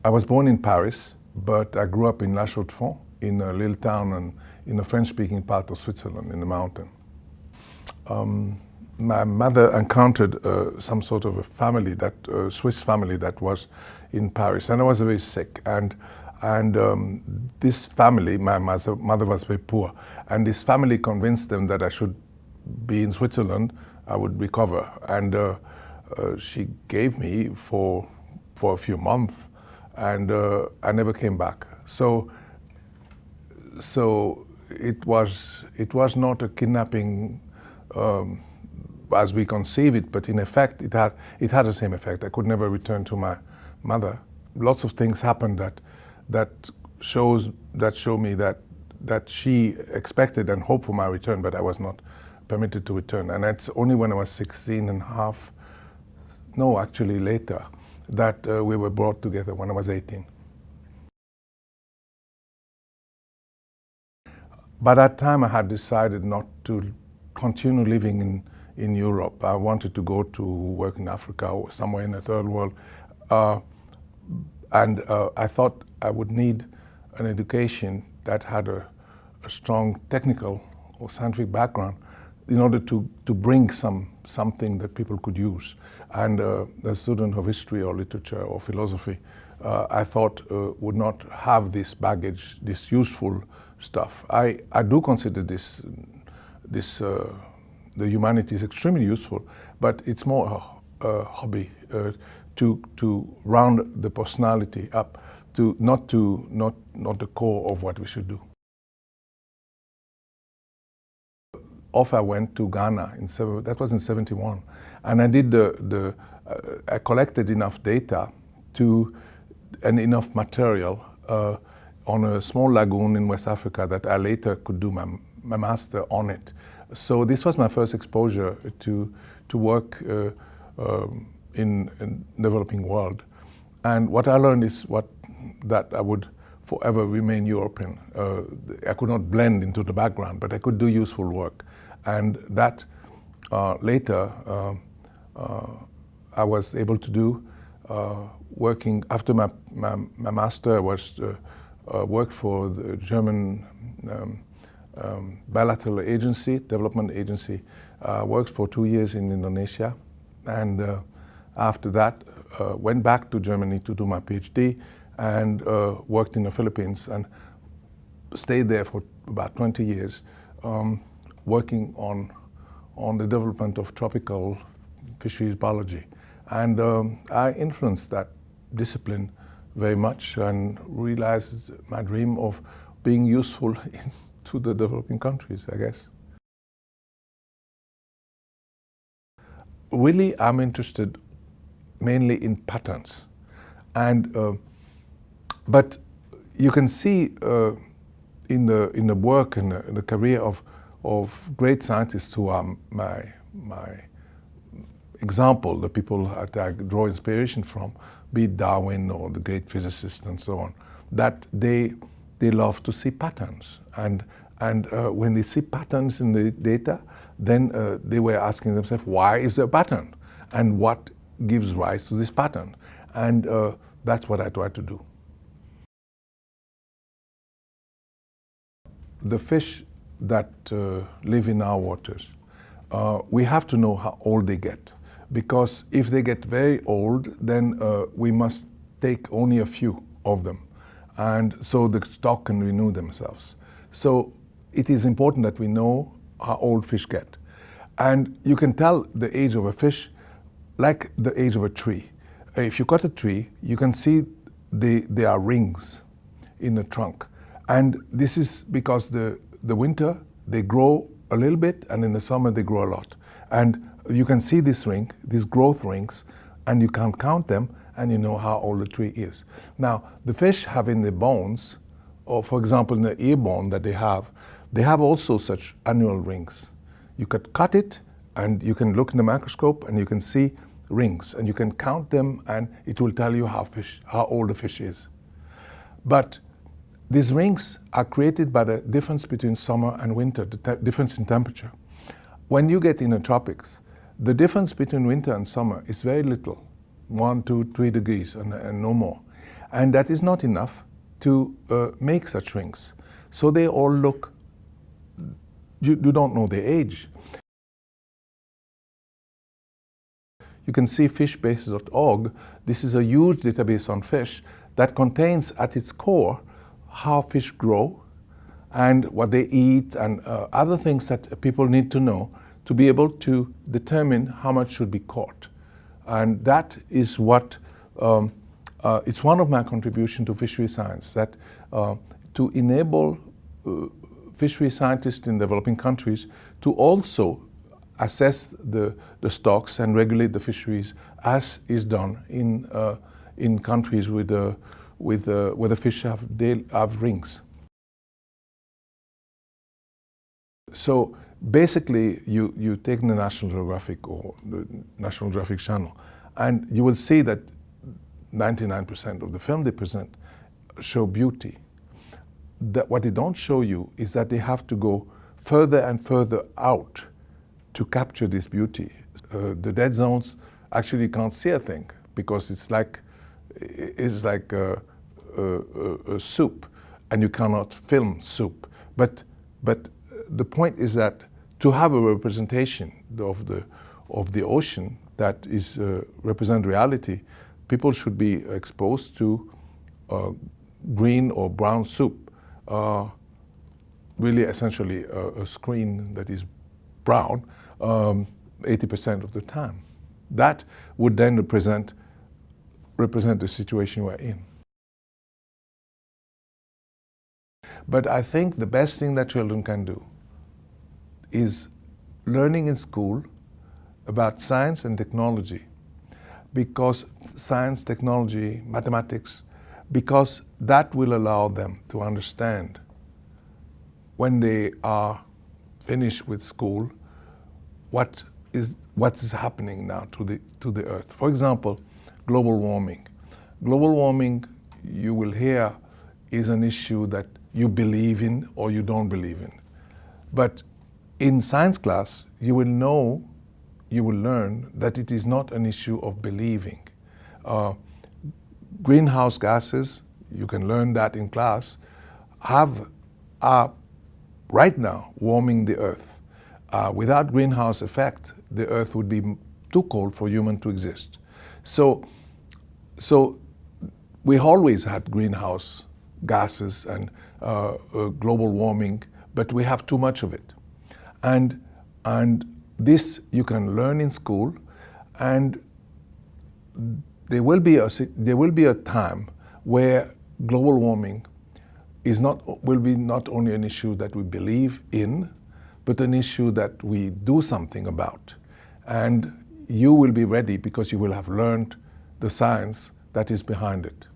I was born in Paris, but I grew up in La Chaux-de-Fonds, in a little town in the French-speaking part of Switzerland, in the mountain. My mother encountered some sort of a family, Swiss family that was in Paris, and I was very sick. And this family, my mother was very poor, and this family convinced them that I should be in Switzerland, I would recover. And she gave me for a few months, and I never came back. So it was not a kidnapping as we conceive it, but in effect it had the same effect. I could never return to my mother. Lots of things happened that show me that she expected and hoped for my return, but I was not permitted to return. And that's only when I was 16 and a half, no, actually later, that we were brought together when I was 18. By that time, I had decided not to continue living in Europe. I wanted to go to work in Africa or somewhere in the third world. And I thought I would need an education that had a strong technical or scientific background in order to bring something that people could use. And a student of history or literature or philosophy, I thought would not have this baggage, this useful stuff. I do consider the humanities extremely useful, but it's more a hobby to round the personality up, not the core of what we should do. Off I went to Ghana that was in '71, and I did I collected enough data and enough material on a small lagoon in West Africa that I later could do my master on it. So this was my first exposure to work in developing world, and what I learned is that I would forever remain European. I could not blend into the background, but I could do useful work. And that later I was able to do, working after my master. I was worked for the German bilateral agency, development agency. Worked for 2 years in Indonesia, and after that went back to Germany to do my PhD, and worked in the Philippines and stayed there for about 20 years. Working on the development of tropical fisheries biology. And I influenced that discipline very much and realized my dream of being useful to the developing countries, I guess. Really, I'm interested mainly in patterns. And but you can see in the work and the career of great scientists who are my example, the people that I draw inspiration from, be it Darwin or the great physicists and so on, that they love to see patterns. And when they see patterns in the data, then they were asking themselves, why is there a pattern? And what gives rise to this pattern? And that's what I try to do. The fish that live in our waters, we have to know how old they get, because if they get very old, then we must take only a few of them, and so the stock can renew themselves. So it is important that we know how old fish get, and you can tell the age of a fish like the age of a tree. If you cut a tree, you can see there are rings in the trunk, and this is because the winter, they grow a little bit, and in the summer they grow a lot. And you can see these growth rings, and you can count them, and you know how old the tree is. Now, the fish have in the bones, or for example in the ear bone that they have also such annual rings. You could cut it, and you can look in the microscope, and you can see rings, and you can count them, and it will tell you how old the fish is. But these rings are created by the difference between summer and winter, the difference in temperature. When you get in the tropics, the difference between winter and summer is very little, 1, 2, 3 degrees and no more. And that is not enough to make such rings. So they all look, you don't know their age. You can see fishbase.org. This is a huge database on fish that contains at its core how fish grow and what they eat and other things that people need to know to be able to determine how much should be caught. And that is what, it's one of my contributions to fishery science, that to enable fishery scientists in developing countries to also assess the stocks and regulate the fisheries as is done in countries where the fish have rings. So basically you take the National Geographic or the National Geographic Channel and you will see that 99% of the film they present show beauty. What they don't show you is that they have to go further and further out to capture this beauty. The dead zones actually can't see a thing because it's like a soup, and you cannot film soup. But the point is that to have a representation of the ocean that is represent reality, people should be exposed to green or brown soup. Really, essentially, a screen that is brown 80% of the time. That would then represent the situation we're in. But I think the best thing that children can do is learning in school about science and technology, because science, technology, mathematics, because that will allow them to understand when they are finished with school what is happening now to the earth. For example, global warming. Global warming, you will hear, is an issue that you believe in or you don't believe in. But in science class, you will learn that it is not an issue of believing. Greenhouse gases, you can learn that in class, are right now warming the earth. Without greenhouse effect, the earth would be too cold for human to exist. So we always had greenhouse gases and global warming, but we have too much of it. And this you can learn in school, and there will be a time where global warming will be not only an issue that we believe in, but an issue that we do something about. And you will be ready because you will have learned the science that is behind it.